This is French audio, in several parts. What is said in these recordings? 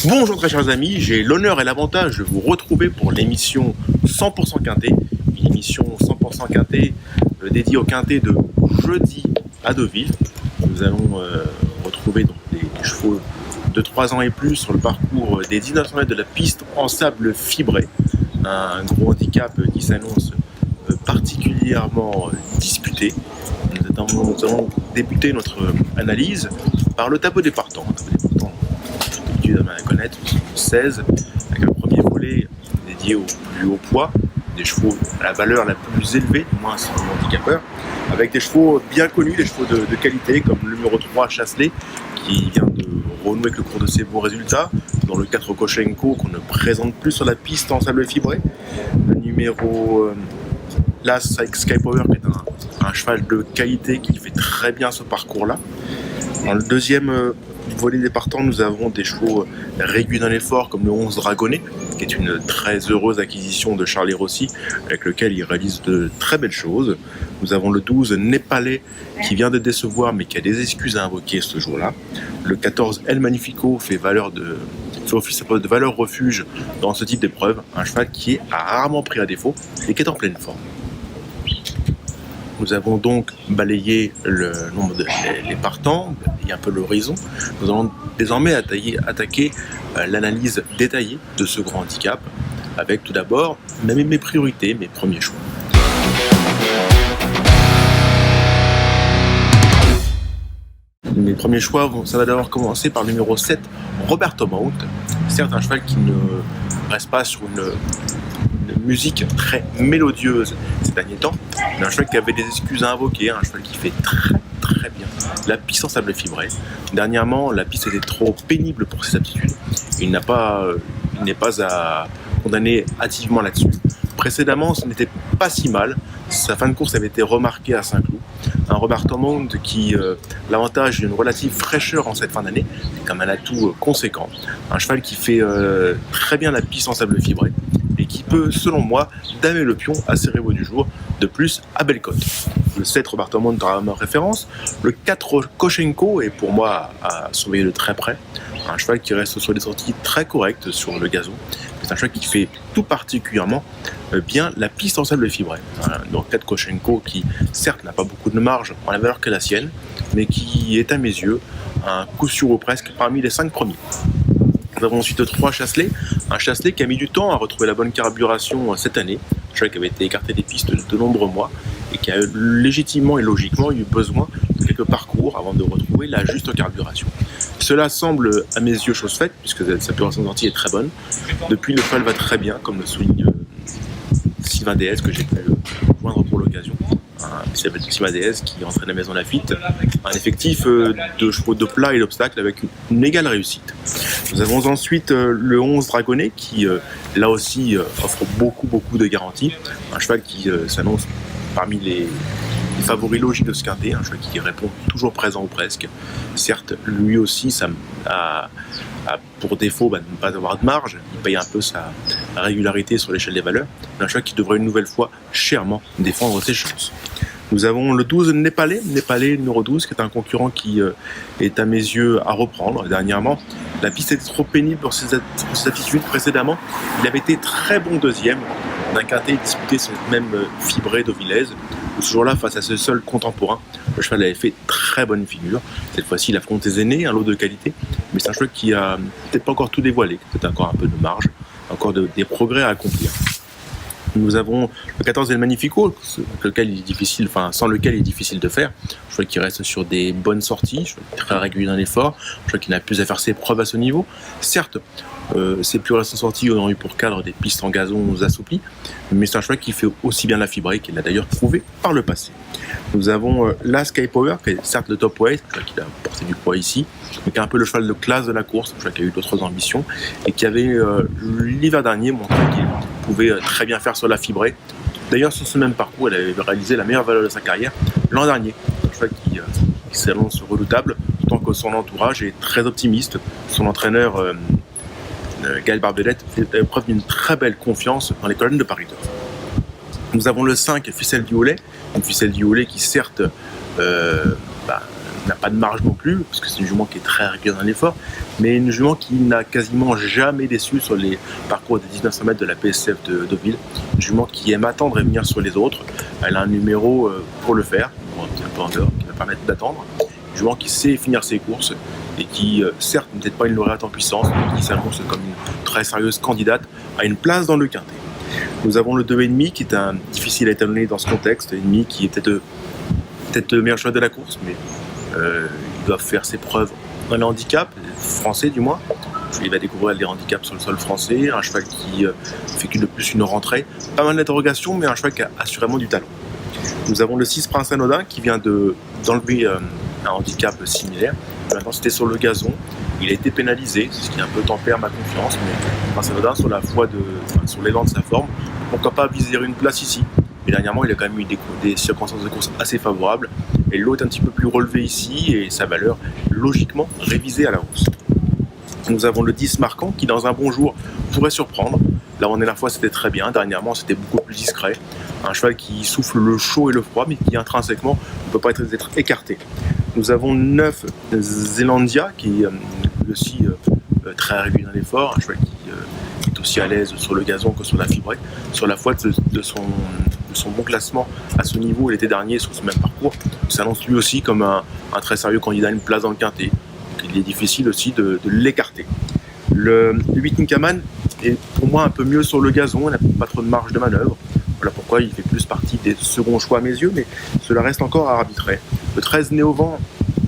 Bonjour très chers amis, j'ai l'honneur et l'avantage de vous retrouver pour l'émission 100% Quintet, une émission 100% Quintet dédiée au Quintet de jeudi à Deauville. Nous allons retrouver donc, les chevaux de 3 ans et plus sur le parcours des 1900 mètres de la piste en sable fibré, un gros handicap qui s'annonce particulièrement disputé. Nous allons débuter notre analyse par le tableau des partants. D'habitude à connaître, 16, avec un premier volet dédié au plus haut poids, des chevaux à la valeur la plus élevée, du moins selon l'handicapeur, avec des chevaux bien connus, des chevaux de qualité, comme le numéro 3 Chasselet, qui vient de renouer avec le cours de ses bons résultats, dans le 4 Koshenko, qu'on ne présente plus sur la piste en sable fibré, le numéro Last Sky Power, qui est un cheval de qualité qui fait très bien ce parcours-là. Dans le deuxième volet des partants, nous avons des chevaux réguliers dans l'effort, comme le 11 Dragonnet, qui est une très heureuse acquisition de Charlie Rossi, avec lequel il réalise de très belles choses. Nous avons le 12 Népalais, qui vient de décevoir, mais qui a des excuses à invoquer ce jour-là. Le 14 El Magnifico fait office de valeur refuge dans ce type d'épreuve, un cheval qui est rarement pris à défaut et qui est en pleine forme. Nous avons donc balayé le nombre des partants, balayé un peu l'horizon. Nous allons désormais attaquer l'analyse détaillée de ce grand handicap, avec tout d'abord mes priorités, mes premiers choix. Mes premiers choix, ça va d'abord commencer par le numéro 7, Roberto Mount. Certes, un cheval qui ne reste pas sur une musique très mélodieuse ces derniers temps, mais un cheval qui avait des excuses à invoquer, un cheval qui fait très bien la piste en sable fibré. Dernièrement, la piste était trop pénible pour ses aptitudes. Il n'est pas à condamner hâtivement là-dessus. Précédemment, ce n'était pas si mal. Sa fin de course avait été remarquée à Saint-Cloud. Un Roberto Mount qui l'avantage d'une relative fraîcheur en cette fin d'année, comme un atout conséquent. Un cheval qui fait très bien la piste en sable fibré et qui peut, selon moi, damer le pion à ses rivaux du jour, de plus à belle cote. Le 7 Roberto Mount aura ma référence. Le 4 Koshenko est pour moi à surveiller de très près. Un cheval qui reste sur des sorties très correctes sur le gazon. C'est un cheval qui fait tout particulièrement bien la piste en sable fibré. Donc 4 Koshenko qui certes n'a pas beaucoup de marge en la valeur que la sienne, mais qui est à mes yeux un coup sûr ou presque parmi les 5 premiers. Nous avons ensuite 3 Chasselet, un Chasselet qui a mis du temps à retrouver la bonne carburation cette année, un cheval qui avait été écarté des pistes de nombreux mois et qui a légitimement et logiquement eu besoin de quelques parcours avant de retrouver la juste carburation. Cela semble à mes yeux chose faite, puisque sa puissance de sortie est très bonne. Depuis, le cheval va très bien, comme le souligne Sylvain DS, que j'ai pu joindre pour l'occasion. Il s'appelle Sylvain DS, qui entraîne la Maison Lafitte. Un effectif de chevaux de plat et d'obstacle avec une égale réussite. Nous avons ensuite le 11 Dragonnet, qui là aussi offre beaucoup de garanties. Un cheval qui s'annonce parmi les favoris logiques de ce quintet, un cheval qui répond toujours présent ou presque. Certes, lui aussi, ça a pour défaut de ne pas avoir de marge, il paye un peu sa régularité sur l'échelle des valeurs, mais un cheval qui devrait une nouvelle fois chèrement défendre ses chances. Nous avons le 12 Népalais numéro 12, qui est un concurrent qui est à mes yeux à reprendre. Dernièrement, la piste était trop pénible pour ses aptitudes. Précédemment, il avait été très bon deuxième d'un quintet disputé sur cette même fibré d'Auvillaise, où ce jour-là, face à ce seul contemporain, le cheval avait fait très bonne figure. Cette fois-ci, il affronte des aînés, un lot de qualité, mais c'est un cheval qui a peut-être pas encore tout dévoilé, peut-être encore un peu de marge, encore des progrès à accomplir. Nous avons le 14 El Magnifico, sans lequel il est difficile de faire. Je crois qu'il reste sur des bonnes sorties, je crois très régulier dans l'effort, je crois qu'il n'a plus à faire ses preuves à ce niveau. Certes, ses plus récentes sorties ont eu pour cadre des pistes en gazon assouplies, mais c'est un cheval qui fait aussi bien la fibrée, qu'il l'a d'ailleurs prouvé par le passé. Nous avons la Sky Power, qui est certes le top weight, je crois qu'il a porté du poids ici, mais qui est un peu le cheval de classe de la course, je crois qu'il a eu d'autres ambitions, et qui avait l'hiver dernier montré qu'il pouvait très bien faire sur la fibrée. D'ailleurs, sur ce même parcours, elle avait réalisé la meilleure valeur de sa carrière l'an dernier. Un cheval qui s'annonce redoutable, tant que son entourage est très optimiste. Son entraîneur, Gaël Barbelette, fait preuve d'une très belle confiance dans les colonnes de Paris. Nous avons le 5, Ficelle du Hollet, une Ficelle du Hollet qui certes n'a pas de marge non plus, parce que c'est une jument qui est très régulière dans l'effort, mais une jument qui n'a quasiment jamais déçu sur les parcours des 1900 mètres de la PSF de Deauville. Une jument qui aime attendre et venir sur les autres. Elle a un numéro pour le faire, un peu en dehors, qui va permettre d'attendre. Une jument qui sait finir ses courses et qui, certes, n'est peut-être pas une lauréate en puissance, mais qui s'annonce comme une très sérieuse candidate à une place dans le quintet. Nous avons le 2,5 qui est difficile à étalonner dans ce contexte, ennemi qui est peut-être le meilleur choix de la course, mais il doit faire ses preuves dans les handicaps, français du moins. Il va découvrir les handicaps sur le sol français, un cheval qui fait de plus une rentrée. Pas mal d'interrogations, mais un cheval qui a assurément du talent. Nous avons le 6 Prince Anodin qui vient d'enlever un handicap similaire. Maintenant c'était sur le gazon, il a été pénalisé, ce qui un peu tempère ma confiance, mais Prince Anodin sur l'élan de sa forme, pourquoi pas viser une place ici. Mais dernièrement il a quand même eu des circonstances de course assez favorables, et l'eau est un petit peu plus relevée ici, et sa valeur logiquement révisée à la hausse. Nous avons le 10 Marquant qui dans un bon jour pourrait surprendre. La dernière fois c'était très bien, dernièrement c'était beaucoup plus discret. Un cheval qui souffle le chaud et le froid, mais qui intrinsèquement ne peut pas être écarté. Nous avons 9 Zelandia qui est aussi très régulier dans l'effort, un cheval qui est aussi à l'aise sur le gazon que sur la fibrée. Sur la foi de son bon classement à ce niveau, l'été dernier sur ce même parcours, il s'annonce lui aussi comme un très sérieux candidat à une place dans le quintet. Donc il est difficile aussi de l'écarter. Le 8 Inkaman est pour moi un peu mieux sur le gazon, il n'a pas trop de marge de manœuvre. Voilà pourquoi il fait plus partie des seconds choix à mes yeux, mais cela reste encore à arbitrer. Le 13 Néovent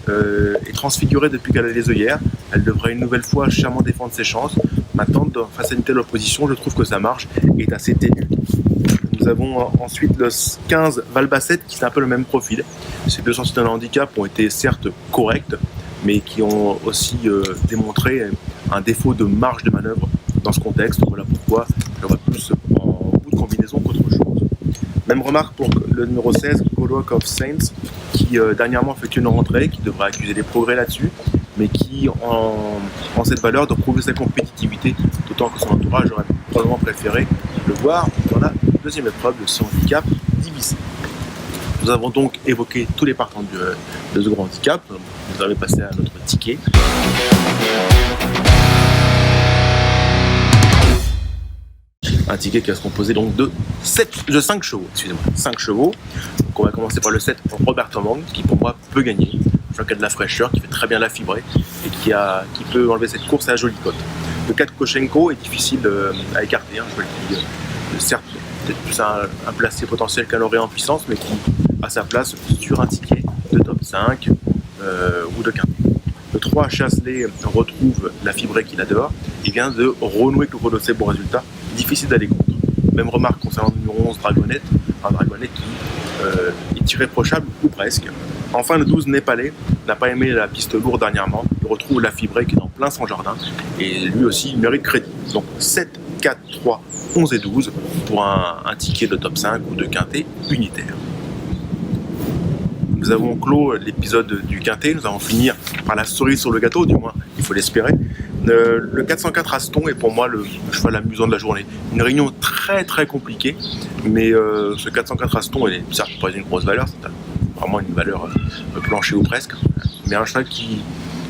est transfiguré depuis qu'elle a les œillères. Elle devrait une nouvelle fois chèrement défendre ses chances. Maintenant, face à une telle opposition, je trouve que sa marche est assez ténue. Nous avons ensuite le 15 Valbacette qui est un peu le même profil. Ces deux sorties d'un handicap ont été certes correctes, mais qui ont aussi démontré un défaut de marge de manœuvre dans ce contexte. Voilà pourquoi je vois plus en bout de combinaison qu'autre chose. Même remarque pour le numéro 16, Godwalk of Saints, qui dernièrement fait une rentrée, qui devrait accuser des progrès là-dessus, mais qui, en cette valeur, doit prouver sa compétitivité, d'autant que son entourage aurait probablement préféré le voir dans la deuxième épreuve de son handicap divisé. Nous avons donc évoqué tous les partants de ce grand handicap. Nous allons passer à notre ticket. Un ticket qui va se composer donc de 5 chevaux. 5 chevaux. Donc on va commencer par le 7 pour Roberto Mang, qui pour moi peut gagner. Je vois qu'il a de la fraîcheur, qui fait très bien la fibrée et qui peut enlever cette course à la jolie cote. Le 4 Koshenko est difficile à écarter. Je vois qu'il certes peut-être plus un placé potentiel qu'un lauréat en puissance, mais qui a sa place sur un ticket de top 5 ou de quintet. Le 3 Chasselet retrouve la fibrée qu'il adore. Il vient de renouer avec de bons résultats. Difficile d'aller contre. Même remarque concernant le numéro 11 Dragonnet, un Dragonnet qui est irréprochable ou presque. Enfin le 12 Népalais n'a pas aimé la piste lourde dernièrement, il retrouve la fibrée qui est en plein son jardin et lui aussi il mérite crédit. Donc 7, 4, 3, 11 et 12 pour un ticket de top 5 ou de quintet unitaire. Nous avons clos l'épisode du quintet, nous allons finir par la cerise sur le gâteau, du moins il faut l'espérer. Le 404 Aston est pour moi le cheval amusant de la journée. Une réunion très très compliquée, mais ce 404 Aston, il est certes pas une grosse valeur, c'est vraiment une valeur plancher ou presque, mais un cheval qui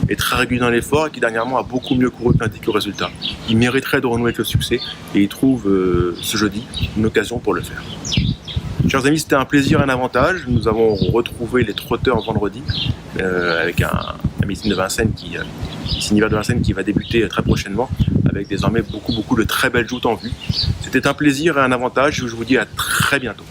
est très régulier dans l'effort et qui dernièrement a beaucoup mieux couru qu'indiqué au résultat. Il mériterait de renouer avec le succès et il trouve ce jeudi une occasion pour le faire. Chers amis, c'était un plaisir et un avantage. Nous avons retrouvé les trotteurs vendredi avec un meeting de Vincennes Sinival de Vincennes qui va débuter très prochainement avec désormais beaucoup de très belles joutes en vue. C'était un plaisir et un avantage. Je vous dis à très bientôt.